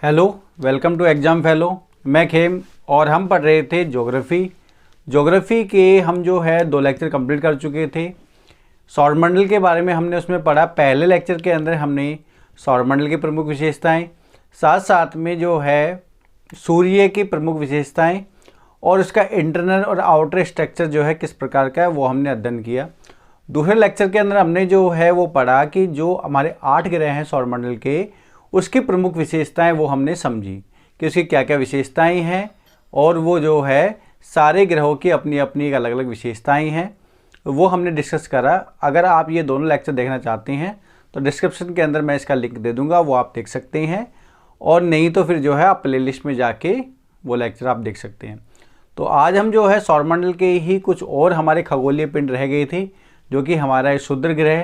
Hello, welcome to exam fellow. मैं खेम और हम पढ़ रहे थे ज्योग्राफी के हम जो है 2 लेक्चर कंप्लीट कर चुके थे। सौरमंडल के बारे में हमने उसमें पढ़ा। पहले लेक्चर के अंदर हमने सौरमंडल की प्रमुख विशेषताएं, साथ साथ में जो है सूर्य की प्रमुख विशेषताएं और उसका इंटरनल और आउटर स्ट्रक्चर जो है किस प्रकार का है वो हमने अध्ययन किया। दूसरे लेक्चर के अंदर हमने जो है वो पढ़ा कि जो हमारे 8 ग्रह हैं सौरमंडल के, उसकी प्रमुख विशेषताएं वो हमने समझी कि उसकी क्या क्या विशेषताएं हैं और वो जो है सारे ग्रहों की अपनी अपनी एक अलग अलग विशेषताएं हैं, वो हमने डिस्कस करा। अगर आप ये दोनों लेक्चर देखना चाहते हैं तो डिस्क्रिप्शन के अंदर मैं इसका लिंक दे दूंगा, वो आप देख सकते हैं, और नहीं तो फिर जो है आप प्लेलिस्ट में जाके वो लेक्चर आप देख सकते हैं। तो आज हम जो है सौरमंडल के ही कुछ और हमारे खगोलीय पिंड रह गए थे, जो कि हमारा क्षुद्र ग्रह,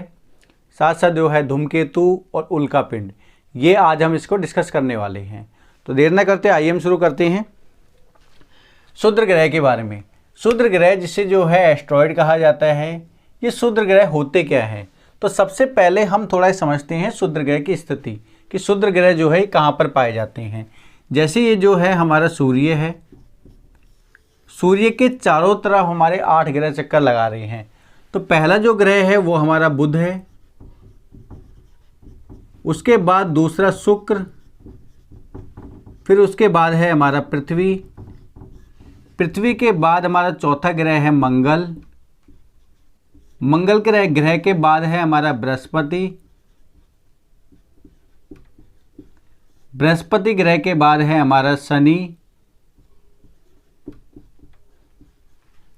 साथ साथ जो है धूमकेतु और उल्का पिंड, ये आज हम इसको डिस्कस करने वाले हैं। तो देर न करते आइए हम शुरू करते हैं क्षुद्र ग्रह के बारे में। क्षुद्र ग्रह जिसे जो है एस्ट्रॉयड कहा जाता है, ये क्षुद्र ग्रह होते क्या हैं? तो सबसे पहले हम थोड़ा समझते हैं क्षुद्र ग्रह की स्थिति कि क्षुद्र ग्रह जो है कहाँ पर पाए जाते हैं। जैसे ये जो है हमारा सूर्य है, सूर्य के चारों तरफ हमारे 8 ग्रह चक्कर लगा रहे हैं। तो पहला जो ग्रह है वो हमारा बुध है, उसके बाद दूसरा शुक्र, फिर उसके बाद है हमारा पृथ्वी, पृथ्वी के बाद हमारा चौथा ग्रह है मंगल, मंगल ग्रह के बाद है हमारा बृहस्पति, बृहस्पति ग्रह के बाद है हमारा शनि,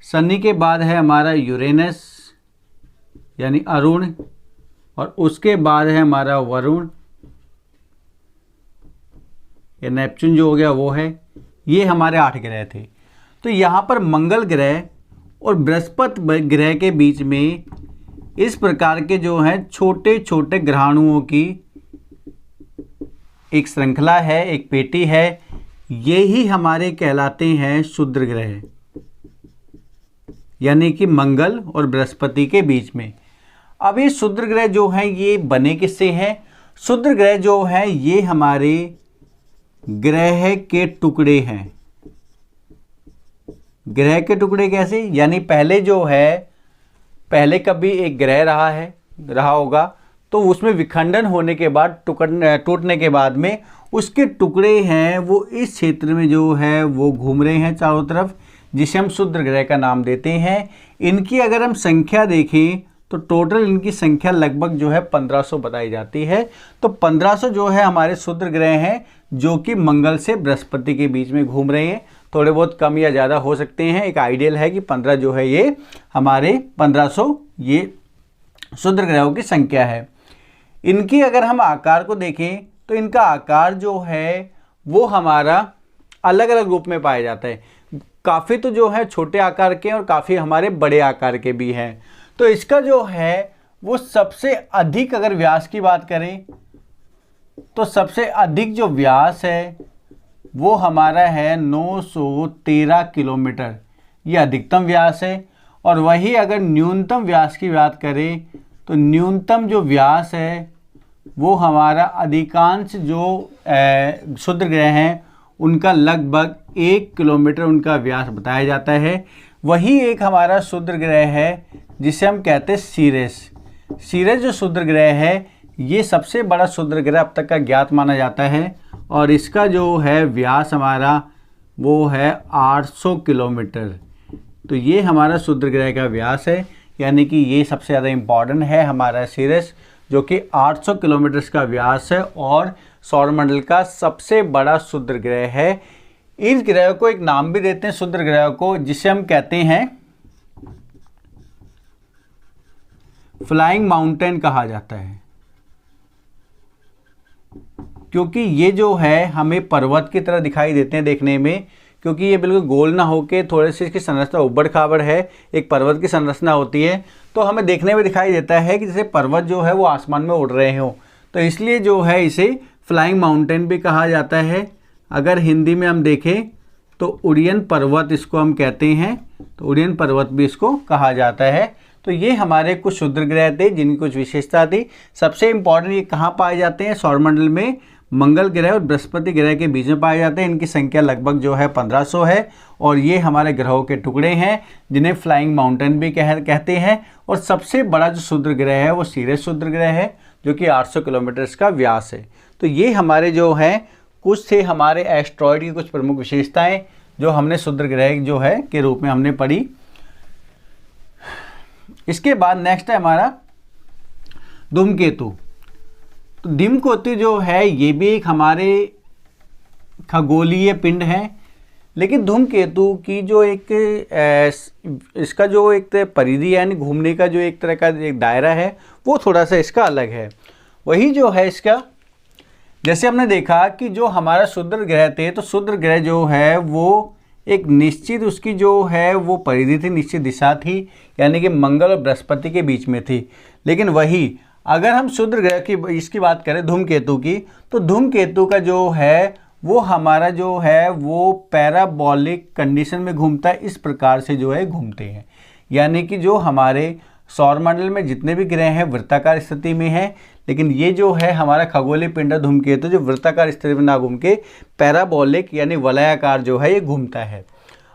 शनि के बाद है हमारा यूरेनस यानी अरुण, और उसके बाद है हमारा वरुण या नेपच्यून जो हो गया वो है। ये हमारे 8 ग्रह थे। तो यहाँ पर मंगल ग्रह और बृहस्पति ग्रह के बीच में इस प्रकार के जो हैं छोटे छोटे ग्रहाणुओं की एक श्रृंखला है, एक पेटी है। ये ही हमारे कहलाते हैं क्षुद्र ग्रह, यानी कि मंगल और बृहस्पति के बीच में। अब ये क्षुद्र ग्रह जो हैं ये बने किससे हैं? क्षुद्र ग्रह जो हैं ये हमारे ग्रह के टुकड़े हैं। ग्रह के टुकड़े कैसे? यानी पहले जो है, पहले कभी एक ग्रह रहा होगा, तो उसमें विखंडन होने के बाद टूटने के बाद में उसके टुकड़े हैं वो इस क्षेत्र में जो है वो घूम रहे हैं चारों तरफ, जिसे हम क्षुद्र ग्रह का नाम देते हैं। इनकी अगर हम संख्या देखें तो टोटल इनकी संख्या लगभग जो है 1500 बताई जाती है। तो 1500 जो है हमारे क्षुद्र ग्रह हैं, जो कि मंगल से बृहस्पति के बीच में घूम रहे हैं। थोड़े बहुत कम या ज़्यादा हो सकते हैं। एक आइडियल है कि 15 जो है ये हमारे 1500 ये क्षुद्र ग्रहों की संख्या है। इनकी अगर हम आकार को देखें तो इनका आकार जो है वो हमारा अलग अलग रूप में पाया जाता है। काफ़ी तो जो है छोटे आकार के और काफ़ी हमारे बड़े आकार के भी हैं। तो इसका जो है वो सबसे अधिक, अगर व्यास की बात करें तो सबसे अधिक जो व्यास है वो हमारा है 913 किलोमीटर, ये अधिकतम व्यास है। और वही अगर न्यूनतम व्यास की बात करें तो न्यूनतम जो व्यास है वो हमारा अधिकांश जो क्षुद्र ग्रह हैं उनका लगभग 1 किलोमीटर उनका व्यास बताया जाता है। वही एक हमारा क्षुद्र ग्रह है जिसे हम कहते हैं सीरस। सीरस जो क्षुद्र ग्रह है ये सबसे बड़ा क्षुद्र ग्रह अब तक का ज्ञात माना जाता है, और इसका जो है व्यास हमारा वो है 800 किलोमीटर। तो ये हमारा क्षुद्र ग्रह का व्यास है, यानी कि ये सबसे ज़्यादा इम्पॉर्टेंट है हमारा सीरस, जो कि 800 किलोमीटर का व्यास है और सौरमंडल का सबसे बड़ा क्षुद्र ग्रह है। इस ग्रह को एक नाम भी देते हैं क्षुद्र ग्रह को, जिसे हम कहते हैं फ्लाइंग माउंटेन कहा जाता है, क्योंकि ये जो है हमें पर्वत की तरह दिखाई देते हैं देखने में, क्योंकि ये बिल्कुल गोल ना होके थोड़े से इसकी संरचना उबड़ खाबड़ है, एक पर्वत की संरचना होती है। तो हमें देखने में दिखाई देता है कि जैसे पर्वत जो है वो आसमान में उड़ रहे हों, तो इसलिए जो है इसे फ्लाइंग माउंटेन भी कहा जाता है। अगर हिंदी में हम देखें तो उड़ियन पर्वत इसको हम कहते हैं, तो उड़ियन पर्वत भी इसको कहा जाता है। तो ये हमारे कुछ क्षुद्र ग्रह थे जिनकी कुछ विशेषता थी। सबसे इम्पॉर्टेंट ये कहाँ पाए जाते हैं? सौरमंडल में मंगल ग्रह और बृहस्पति ग्रह के बीच में पाए जाते हैं। इनकी संख्या लगभग जो है 1500 है और ये हमारे ग्रहों के टुकड़े हैं जिन्हें फ्लाइंग माउंटेन भी कहते हैं। और सबसे बड़ा जो क्षुद्र ग्रह है वो सीरियस क्षुद्र ग्रह है जो कि 800 किलोमीटर का व्यास है। तो ये हमारे जो हैं कुछ थे हमारे एस्ट्रॉयड की कुछ प्रमुख विशेषताएं जो हमने क्षुद्र ग्रह जो है के रूप में हमने पढ़ी। इसके बाद नेक्स्ट है हमारा धूमकेतु। तो धूमकेतु जो है ये भी एक हमारे खगोलीय पिंड है, लेकिन धूमकेतु की जो एक इसका जो एक परिधि यानी घूमने का जो एक तरह का एक दायरा है वो थोड़ा सा इसका अलग है। वही जो है इसका, जैसे हमने देखा कि जो हमारा क्षुद्र ग्रह थे तो क्षुद्र ग्रह जो है वो एक निश्चित उसकी जो है वो परिधि थी, निश्चित दिशा थी, यानी कि मंगल और बृहस्पति के बीच में थी। लेकिन वही अगर हम क्षुद्र ग्रह की इसकी बात करें धूमकेतु की, तो धूमकेतु का जो है वो हमारा जो है वो पैराबोलिक कंडीशन में घूमता है। इस प्रकार से जो है घूमते हैं, यानी कि जो हमारे सौरमंडल में जितने भी ग्रह हैं वृत्ताकार स्थिति में हैं, लेकिन ये जो है हमारा खगोलीय पिंड धूमकेतु जो वृत्ताकार स्थिति में ना घूम के पैराबोलिक यानी वलयाकार जो है ये घूमता है।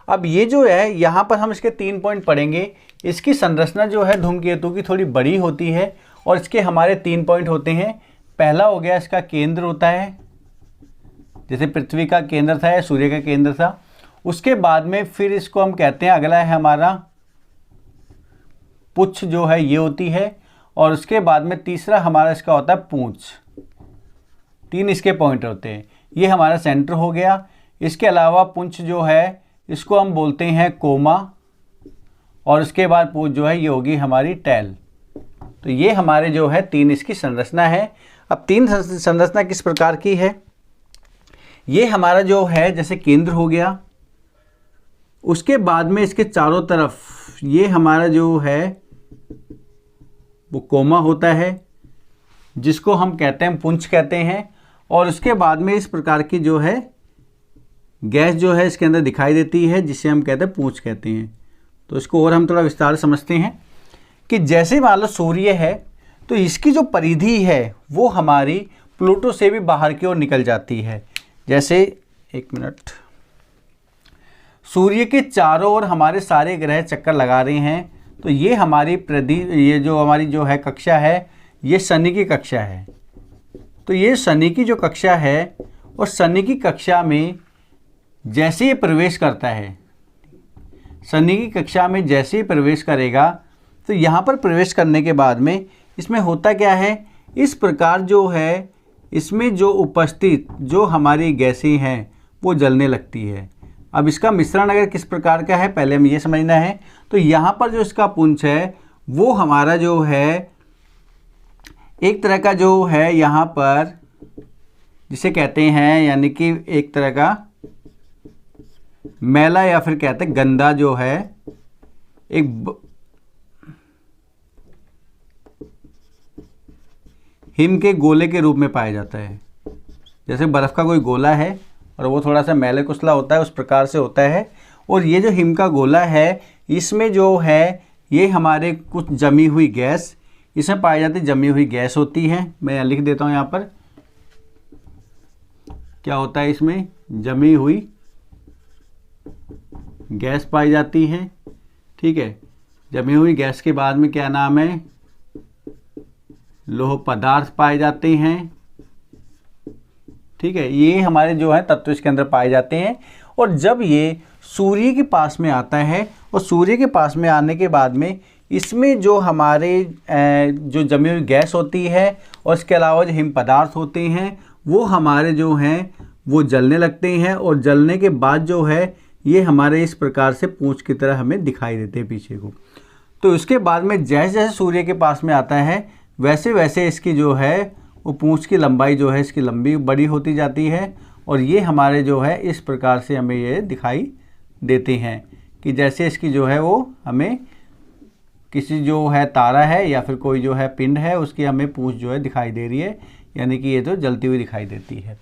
अब ये जो है यहाँ पर हम इसके 3 पॉइंट पढ़ेंगे। इसकी संरचना जो है धूमकेतु की थोड़ी बड़ी होती है और इसके हमारे 3 पॉइंट होते हैं। पहला हो गया इसका केंद्र होता है, जैसे पृथ्वी का केंद्र था या सूर्य का केंद्र था। उसके बाद में फिर इसको हम कहते हैं, अगला है हमारा पुच्छ जो है ये होती है, और उसके बाद में तीसरा हमारा इसका होता है पूंछ। 3 इसके पॉइंट होते हैं। ये हमारा सेंटर हो गया। इसके अलावा पुंछ जो है इसको हम बोलते हैं कोमा, और उसके बाद पूंछ जो है ये होगी हमारी टैल। तो ये हमारे जो है 3 इसकी संरचना है। अब 3 संरचना किस प्रकार की है, ये हमारा जो है जैसे केंद्र हो गया, उसके बाद में इसके चारों तरफ ये हमारा जो है वो कोमा होता है जिसको हम कहते हैं पुंछ कहते हैं, और उसके बाद में इस प्रकार की जो है गैस जो है इसके अंदर दिखाई देती है जिसे हम कहते हैं पूंछ कहते हैं। तो इसको और हम थोड़ा विस्तार समझते हैं कि जैसे मान लो सूर्य है तो इसकी जो परिधि है वो हमारी प्लूटो से भी बाहर की ओर निकल जाती है। जैसे एक मिनट, सूर्य के चारों ओर हमारे सारे ग्रह चक्कर लगा रहे हैं, तो ये हमारी ये जो हमारी जो है कक्षा है ये शनि की कक्षा है। तो ये शनि की जो कक्षा है और शनि की कक्षा में जैसे ये प्रवेश करता है, शनि की कक्षा में जैसे ही प्रवेश करेगा तो यहाँ पर प्रवेश करने के बाद में इसमें होता क्या है, इस प्रकार जो है इसमें जो उपस्थित जो हमारी गैसें हैं वो जलने लगती है। अब इसका मिश्रण अगर किस प्रकार का है पहले हमें ये समझना है। तो यहाँ पर जो इसका पुंछ है वो हमारा जो है एक तरह का जो है यहाँ पर जिसे कहते हैं यानी कि एक तरह का मैला या फिर कहते हैं गंदा जो है एक हिम के गोले के रूप में पाया जाता है। जैसे बर्फ़ का कोई गोला है और वो थोड़ा सा मैले कुचला होता है उस प्रकार से होता है। और ये जो हिम का गोला है इसमें जो है ये हमारे कुछ जमी हुई गैस इसमें पाई जाती है, जमी हुई गैस होती है। मैं लिख देता हूँ यहाँ पर क्या होता है, इसमें जमी हुई गैस पाई जाती है। ठीक है, जमी हुई गैस के बाद में क्या नाम है, लोह पदार्थ पाए जाते हैं। ठीक है, ये हमारे जो है तत्व इसके अंदर पाए जाते हैं। और जब ये सूर्य के पास में आता है और सूर्य के पास में आने के बाद में इसमें जो हमारे जो जमी हुई गैस होती है और इसके अलावा जो हिम पदार्थ होते हैं वो हमारे जो हैं वो जलने लगते हैं। और जलने के बाद जो है ये हमारे इस प्रकार से पूंछ की तरह हमें दिखाई देते हैं पीछे को। तो इसके बाद में जैसे जैसे सूर्य के पास में आता है वैसे वैसे इसकी जो है वो पूंछ की लंबाई जो है इसकी लंबी बड़ी होती जाती है। और ये हमारे जो है इस प्रकार से हमें ये दिखाई देते हैं कि जैसे इसकी जो है वो हमें किसी जो है तारा है या फिर कोई जो है पिंड है उसकी हमें पूंछ जो है दिखाई दे रही है, यानी कि ये तो जलती हुई दिखाई देती है।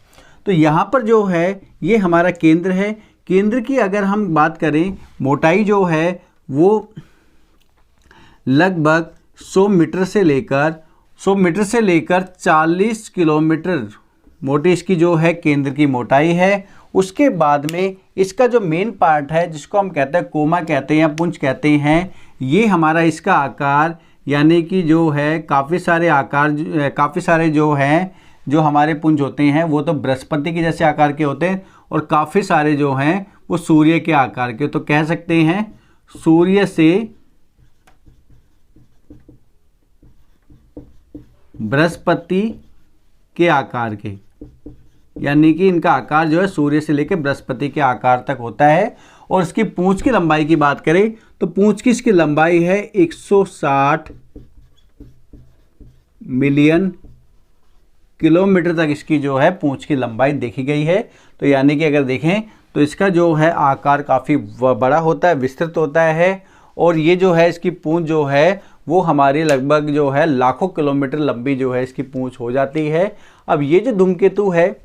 तो यहाँ पर जो है ये हमारा केंद्र है। केंद्र की अगर हम बात करें मोटाई जो है वो लगभग 100 मीटर से लेकर 40 किलोमीटर मोटी इसकी जो है केंद्र की मोटाई है। उसके बाद में इसका जो मेन पार्ट है जिसको हम कहते हैं कोमा कहते हैं या पुंज कहते हैं, ये हमारा इसका आकार यानी कि जो है काफ़ी सारे आकार काफ़ी सारे जो हैं जो हमारे पुंज होते हैं वो तो बृहस्पति के जैसे आकार के होते हैं और काफ़ी सारे जो हैं वो सूर्य के आकार के। तो कह सकते हैं सूर्य से बृहस्पति के आकार के, यानी कि इनका आकार जो है सूर्य से लेकर बृहस्पति के आकार तक होता है। और इसकी पूंछ की लंबाई की बात करें तो पूंछ की इसकी लंबाई है 160 मिलियन किलोमीटर तक इसकी जो है पूंछ की लंबाई देखी गई है। तो यानी कि अगर देखें तो इसका जो है आकार काफ़ी बड़ा होता है, विस्तृत होता है। और ये जो है इसकी पूंछ जो है वो हमारी लगभग जो है लाखों किलोमीटर लंबी जो है इसकी पूंछ हो जाती है। अब ये जो धूमकेतु है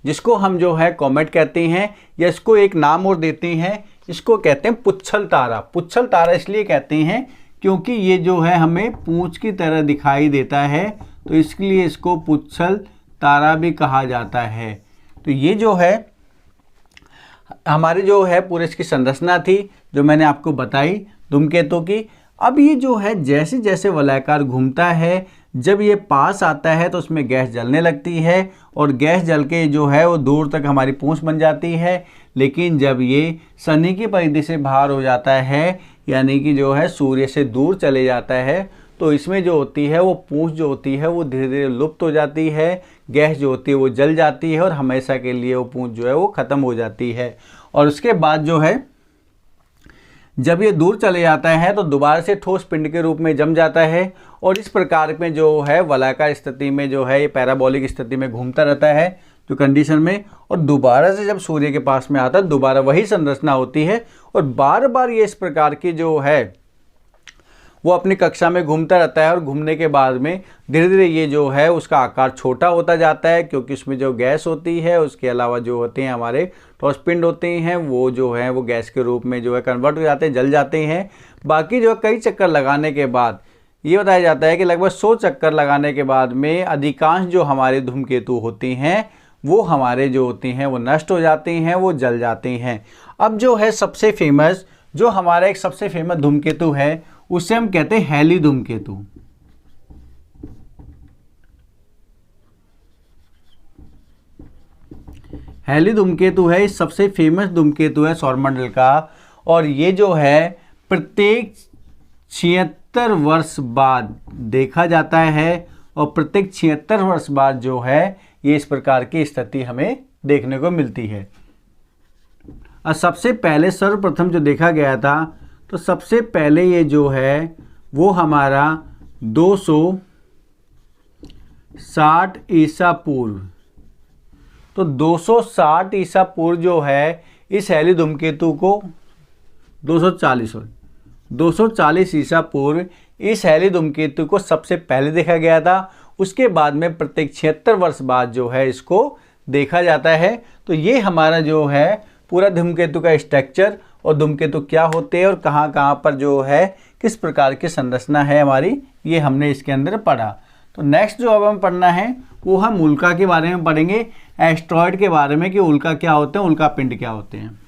जिसको हम जो है कॉमेट कहते हैं या इसको एक नाम और देते हैं, इसको कहते हैं पुच्छल तारा। पुच्छल तारा इसलिए कहते हैं क्योंकि ये जो है हमें पूंछ की तरह दिखाई देता है, तो इसलिए इसको पुच्छल तारा भी कहा जाता है। तो ये जो है हमारे जो है पूरे इसकी संरचना थी जो मैंने आपको बताई धूमकेतु की। अब ये जो है जैसे जैसे वलयाकार घूमता है, जब ये पास आता है तो उसमें गैस जलने लगती है और गैस जल के जो है वो दूर तक हमारी पूंछ बन जाती है। लेकिन जब ये शनि की परिधि से बाहर हो जाता है यानी कि जो है सूर्य से दूर चले जाता है, तो इसमें जो होती है वो पूंछ जो होती है वो धीरे धीरे लुप्त हो जाती है, गैस जो होती है वो जल जाती है और हमेशा के लिए वो पूंछ जो है वो ख़त्म हो जाती है। और उसके बाद जो है जब ये दूर चले जाता है तो दोबारा से ठोस पिंड के रूप में जम जाता है और इस प्रकार में जो है वलयाकार स्थिति में जो है ये पैराबोलिक स्थिति में घूमता रहता है जो कंडीशन में, और दोबारा से जब सूर्य के पास में आता है दोबारा वही संरचना होती है और बार बार ये इस प्रकार की जो है वो अपनी कक्षा में घूमता रहता है। और घूमने के बाद में धीरे धीरे ये जो है उसका आकार छोटा होता जाता है क्योंकि उसमें जो गैस होती है उसके अलावा जो होते हैं हमारे ठोस पिंड होते हैं वो जो है वो गैस के रूप में जो है कन्वर्ट हो जाते हैं, जल जाते हैं। बाकी जो कई चक्कर लगाने के बाद ये बताया जाता है कि लगभग 100 चक्कर लगाने के बाद में अधिकांश जो हमारे धूमकेतु होती हैं वो हमारे जो होती हैं वो नष्ट हो जाते हैं, वो जल जाते हैं। अब जो है सबसे फेमस जो हमारा एक सबसे फेमस धूमकेतु है उसे हम कहते हैं हैली धूमकेतु। हैली धूमकेतु है सबसे फेमस धूमकेतु है सौरमंडल का और ये जो है प्रत्येक 76 वर्ष बाद देखा जाता है और प्रत्येक 76 वर्ष बाद जो है ये इस प्रकार की स्थिति हमें देखने को मिलती है। और सबसे पहले सर्वप्रथम जो देखा गया था तो सबसे पहले ये जो है वो हमारा 260 ईसा पूर्व, तो 260 ईसा पूर्व जो है इस हैली धूमकेतु को 240 ईसा पूर्व इस हैली धूमकेतु को सबसे पहले देखा गया था। उसके बाद में प्रत्येक 76 वर्ष बाद जो है इसको देखा जाता है। तो ये हमारा जो है पूरा धूमकेतु का स्ट्रक्चर और धूमकेतु क्या होते हैं और कहाँ कहाँ पर जो है किस प्रकार की संरचना है हमारी, ये हमने इसके अंदर पढ़ा। तो नेक्स्ट जो अब हम पढ़ना है वो हम उल्का के बारे में पढ़ेंगे, एस्ट्रॉयड के बारे में कि उल्का क्या होते हैं, उल्का पिंड क्या होते हैं।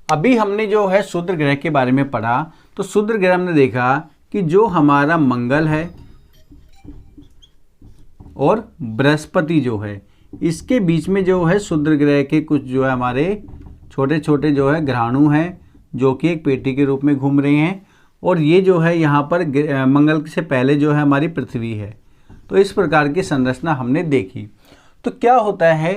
अभी हमने जो है शूद्र ग्रह के बारे में पढ़ा, तो शूद्र ग्रह हमने देखा कि जो हमारा मंगल है और बृहस्पति जो है इसके बीच में जो है शूद्र ग्रह के कुछ जो है हमारे छोटे छोटे जो है ग्रहाणु हैं जो कि एक पेटी के रूप में घूम रहे हैं और ये जो है यहाँ पर मंगल से पहले जो है हमारी पृथ्वी है। तो इस प्रकार की संरचना हमने देखी। तो क्या होता है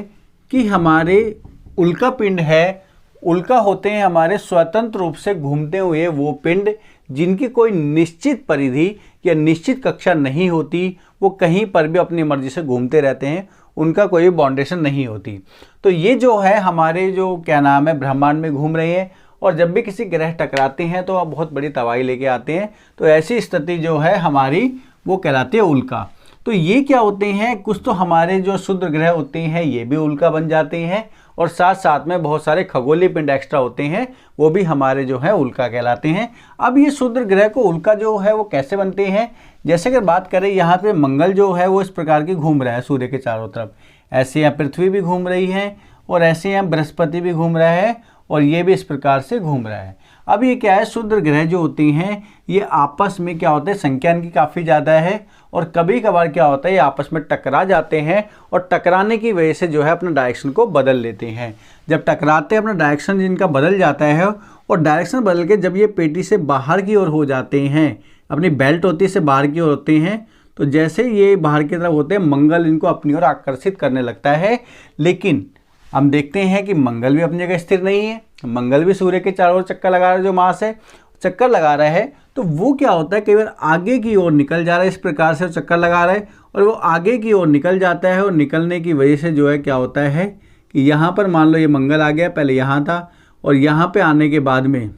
कि हमारे उल्का पिंड है, उल्का होते हैं हमारे स्वतंत्र रूप से घूमते हुए वो पिंड जिनकी कोई निश्चित परिधि या निश्चित कक्षा नहीं होती, वो कहीं पर भी अपनी मर्जी से घूमते रहते हैं, उनका कोई बाउंडेशन नहीं होती। तो ये जो है हमारे जो क्या नाम है ब्रह्मांड में घूम रहे हैं और जब भी किसी ग्रह टकराते हैं तो बहुत बड़ी तबाही लेके आते हैं। तो ऐसी स्थिति जो है हमारी वो कहलाती है उल्का। तो ये क्या होते हैं, कुछ तो हमारे जो क्षुद्र ग्रह होते हैं ये भी उल्का बन जाते हैं, और साथ साथ में बहुत सारे खगोलीय पिंड एक्स्ट्रा होते हैं वो भी हमारे जो है उल्का कहलाते हैं। अब ये क्षुद्र ग्रह को उल्का जो है वो कैसे बनते हैं, जैसे अगर बात करें यहाँ पे मंगल जो है वो इस प्रकार की घूम रहा है सूर्य के चारों तरफ, ऐसे यहाँ पृथ्वी भी घूम रही है और ऐसे यहाँ बृहस्पति भी घूम रहा है और ये भी इस प्रकार से घूम रहा है। अब ये क्या है, क्षुद्र ग्रह जो होती हैं ये आपस में क्या होता है, संख्या इनकी काफ़ी ज़्यादा है और कभी कभार क्या होता है ये आपस में टकरा जाते हैं और टकराने की वजह से जो है अपना डायरेक्शन को बदल लेते हैं। जब टकराते हैं अपना डायरेक्शन जिनका बदल जाता है और डायरेक्शन बदल के जब ये पेटी से बाहर की ओर हो जाते हैं, अपनी बेल्ट होती है से बाहर की ओर होते हैं, तो जैसे ये बाहर की तरफ होते हैं मंगल इनको अपनी ओर आकर्षित करने लगता है। लेकिन हम देखते हैं कि मंगल भी अपनी जगह स्थिर नहीं है, मंगल भी सूर्य के चारों ओर चक्कर लगा रहा है, जो मास है चक्कर लगा रहा है, तो वो क्या होता है कई बार आगे की ओर निकल जा रहा है, इस प्रकार से चक्कर लगा रहा है और वो आगे की ओर निकल जाता है और निकलने की वजह से जो है क्या होता है कि यहाँ पर मान लो ये मंगल आ गया, पहले यहाँ था और यहाँ पे आने के बाद में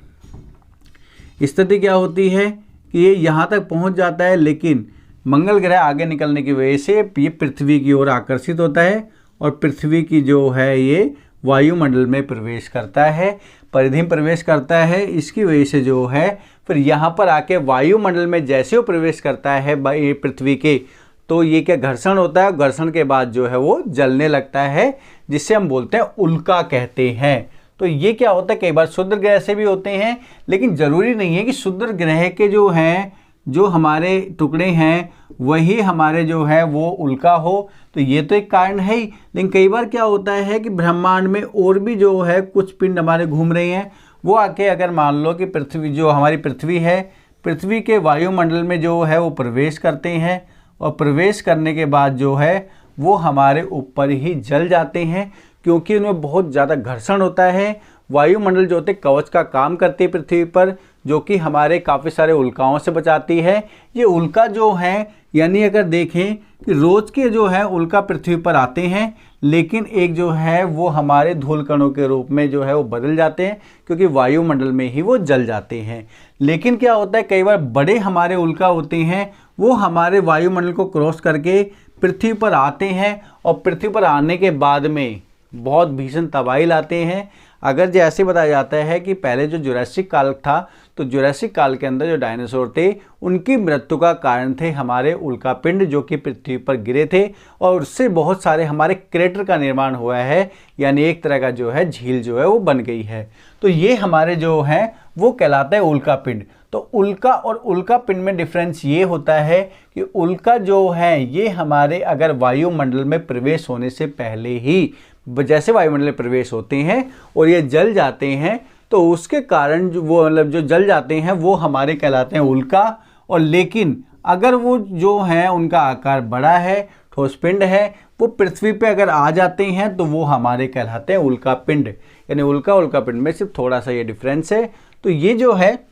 स्थिति क्या होती है कि ये यहाँ तक पहुँच जाता है, लेकिन मंगल ग्रह आगे निकलने की वजह से ये पृथ्वी की ओर आकर्षित होता है और पृथ्वी की जो है ये वायुमंडल में प्रवेश करता है, परिधि में प्रवेश करता है। इसकी वजह से जो है फिर यहाँ पर आके वायुमंडल में जैसे वो प्रवेश करता है पृथ्वी के, तो ये क्या घर्षण होता है, घर्षण के बाद जो है वो जलने लगता है, जिससे हम बोलते हैं उल्का कहते हैं। तो ये क्या होता है कई बार क्षुद्र ग्रह से भी होते हैं, लेकिन ज़रूरी नहीं है कि क्षुद्र ग्रह के जो हैं जो हमारे टुकड़े हैं वही हमारे जो है वो उल्का हो, तो ये तो एक कारण है ही। लेकिन कई बार क्या होता है कि ब्रह्मांड में और भी जो है कुछ पिंड हमारे घूम रहे हैं, वो आके अगर मान लो कि पृथ्वी जो हमारी पृथ्वी है, पृथ्वी के वायुमंडल में जो है वो प्रवेश करते हैं और प्रवेश करने के बाद जो है वो हमारे ऊपर ही जल जाते हैं, क्योंकि उनमें बहुत ज़्यादा घर्षण होता है। वायुमंडल जो होते कवच का काम करती है पृथ्वी पर, जो कि हमारे काफ़ी सारे उल्काओं से बचाती है। ये उल्का जो है यानी अगर देखें कि रोज़ के जो है उल्का पृथ्वी पर आते हैं, लेकिन एक जो है वो हमारे धूल कणों के रूप में जो है वो बदल जाते हैं, क्योंकि वायुमंडल में ही वो जल जाते हैं। लेकिन क्या होता है कई बार बड़े हमारे उल्का होते हैं वो हमारे वायुमंडल को क्रॉस करके पृथ्वी पर आते हैं और पृथ्वी पर आने के बाद में बहुत भीषण तबाही लाते हैं। अगर जैसे बताया जाता है कि पहले जो जुरासिक काल था, तो जुरासिक काल के अंदर जो डायनासोर थे उनकी मृत्यु का कारण थे हमारे उल्कापिंड जो कि पृथ्वी पर गिरे थे, और उससे बहुत सारे हमारे क्रेटर का निर्माण हुआ है, यानी एक तरह का जो है झील जो है वो बन गई है। तो ये हमारे जो है वो कहलाता है उल्कापिंड। तो उल्का और उल्कापिंड में डिफरेंस ये होता है कि उल्का जो है ये हमारे अगर वायुमंडल में प्रवेश होने से पहले ही, जैसे वायुमंडल में प्रवेश होते हैं और ये जल जाते हैं, तो उसके कारण जो वो मतलब जो जल जाते हैं वो हमारे कहलाते हैं उल्का। और लेकिन अगर वो जो है उनका आकार बड़ा है, ठोस पिंड है, वो पृथ्वी पे अगर आ जाते हैं तो वो हमारे कहलाते हैं उल्कापिंड। यानी उल्का उल्कापिंड में सिर्फ थोड़ा सा ये डिफरेंस है। तो ये जो है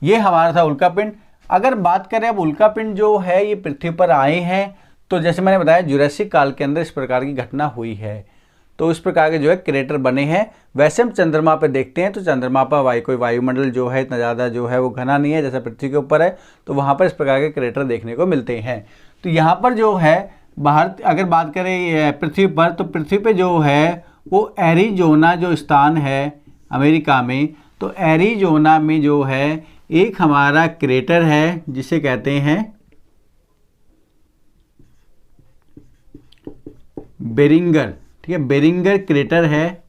ये हमारा था उल्कापिंड। अगर बात करें अब उल्कापिंड जो है ये पृथ्वी पर आए हैं, तो जैसे मैंने बताया जुरासिक काल के अंदर इस प्रकार की घटना हुई है, तो इस प्रकार के जो है क्रेटर बने हैं। वैसे हम चंद्रमा पे देखते हैं तो चंद्रमा पर कोई वायुमंडल जो है इतना ज़्यादा जो है वो घना नहीं है जैसा पृथ्वी के ऊपर है, तो वहाँ पर इस प्रकार के क्रेटर देखने को मिलते हैं। तो यहाँ पर जो है बाहर अगर बात करें पृथ्वी पर, तो पृथ्वी पे जो है वो एरिजोना जो स्थान है अमेरिका में, तो एरिजोना में जो है एक हमारा क्रेटर है जिसे कहते हैं बेरिंगर। ठीक है, बेरिंगर क्रेटर है।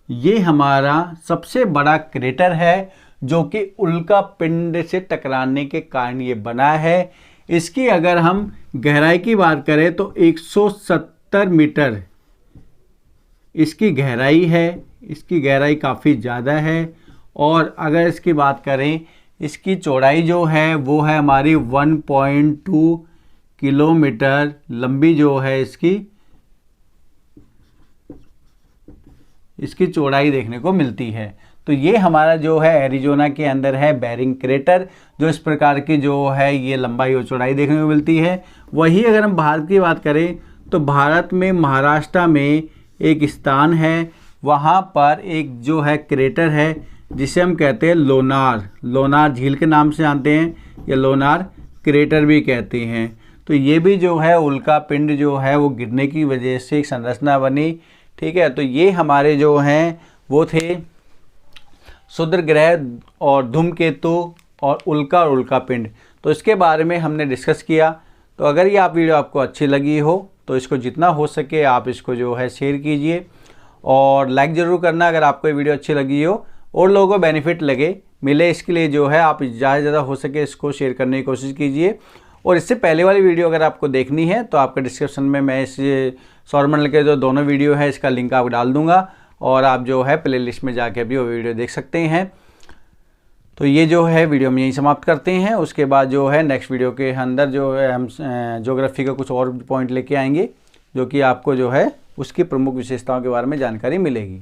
ये हमारा सबसे बड़ा क्रेटर है जो कि उल्का पिंड से टकराने के कारण ये बना है। इसकी अगर हम गहराई की बात करें तो 170 मीटर इसकी गहराई है। इसकी गहराई काफ़ी ज़्यादा है। और अगर इसकी बात करें, इसकी चौड़ाई जो है वो है हमारी 1.2 किलोमीटर लंबी जो है इसकी चौड़ाई देखने को मिलती है। तो ये हमारा जो है एरिजोना के अंदर है बेरिंग क्रेटर, जो इस प्रकार की जो है ये लंबाई और चौड़ाई देखने को मिलती है। वही अगर हम भारत की बात करें तो भारत में महाराष्ट्र में एक स्थान है, वहाँ पर एक जो है क्रेटर है जिसे हम कहते हैं लोनार झील के नाम से जानते हैं। या लोनार क्रेटर भी कहते हैं। तो ये भी जो है उल्का पिंड जो है वो गिरने की वजह से एक संरचना बनी। ठीक है, तो ये हमारे जो हैं वो थे क्षुद्र ग्रह और धूमकेतु और उल्का पिंड। तो इसके बारे में हमने डिस्कस किया। तो अगर ये वीडियो आपको अच्छी लगी हो तो इसको जितना हो सके आप इसको जो है शेयर कीजिए और लाइक ज़रूर करना अगर आपको ये वीडियो अच्छी लगी हो और लोगों को बेनिफिट मिले इसके लिए जो है आप ज़्यादा से ज़्यादा हो सके इसको शेयर करने की कोशिश कीजिए। और इससे पहले वाली वीडियो अगर आपको देखनी है तो आपके डिस्क्रिप्शन में मैं इस सौरमंडल के जो दोनों वीडियो है इसका लिंक आपको डाल दूंगा और आप जो है प्ले लिस्ट में जाके भी वो वीडियो देख सकते हैं। तो ये जो है वीडियो हम यहीं समाप्त करते हैं। उसके बाद जो है नेक्स्ट वीडियो के अंदर जो है हम ज्योग्राफी का कुछ और पॉइंट लेके आएंगे जो कि आपको जो है उसकी प्रमुख विशेषताओं के बारे में जानकारी मिलेगी।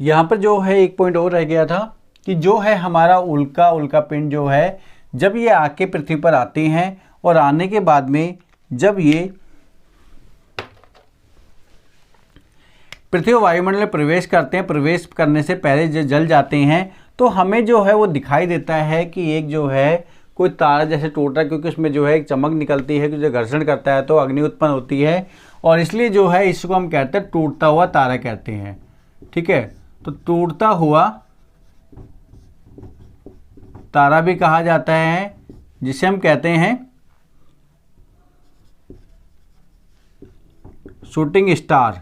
यहाँ पर जो है एक पॉइंट और रह गया था कि जो है हमारा उल्का पिंड जो है जब ये आके पृथ्वी पर आते हैं और आने के बाद में जब ये पृथ्वी वायुमंडल में प्रवेश करते हैं, प्रवेश करने से पहले जो जल जाते हैं तो हमें जो है वो दिखाई देता है कि एक जो है कोई तारा जैसे टूट रहा है, क्योंकि उसमें जो है एक चमक निकलती है कि जो घर्षण करता है तो अग्नि उत्पन्न होती है और इसलिए जो है इसको हम कहते हैं टूटता हुआ तारा कहते हैं। ठीक है, तो टूटता हुआ तारा भी कहा जाता है जिसे हम कहते हैं शूटिंग स्टार।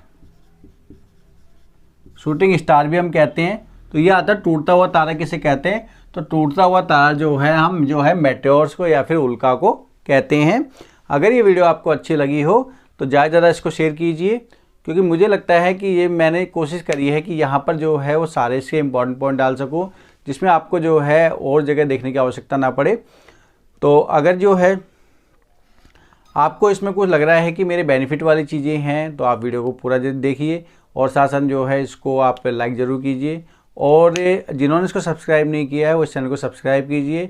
शूटिंग स्टार भी हम कहते हैं। तो ये आता है टूटता हुआ तारा किसे कहते हैं, तो टूटता हुआ तारा जो है हम जो है मेटेओर्स को या फिर उल्का को कहते हैं। अगर ये वीडियो आपको अच्छी लगी हो तो ज़्यादा से ज़्यादा इसको शेयर कीजिए, क्योंकि मुझे लगता है कि ये मैंने कोशिश करी है कि यहाँ पर जो है वो सारे इसके इंपॉर्टेंट पॉइंट डाल सकूँ जिसमें आपको जो है और जगह देखने की आवश्यकता ना पड़े। तो अगर जो है आपको इसमें कुछ लग रहा है कि मेरे बेनिफिट वाली चीज़ें हैं तो आप वीडियो को पूरा देखिए और साथ साथ जो है इसको आप लाइक ज़रूर कीजिए और जिन्होंने इसको सब्सक्राइब नहीं किया है वो इस चैनल को सब्सक्राइब कीजिए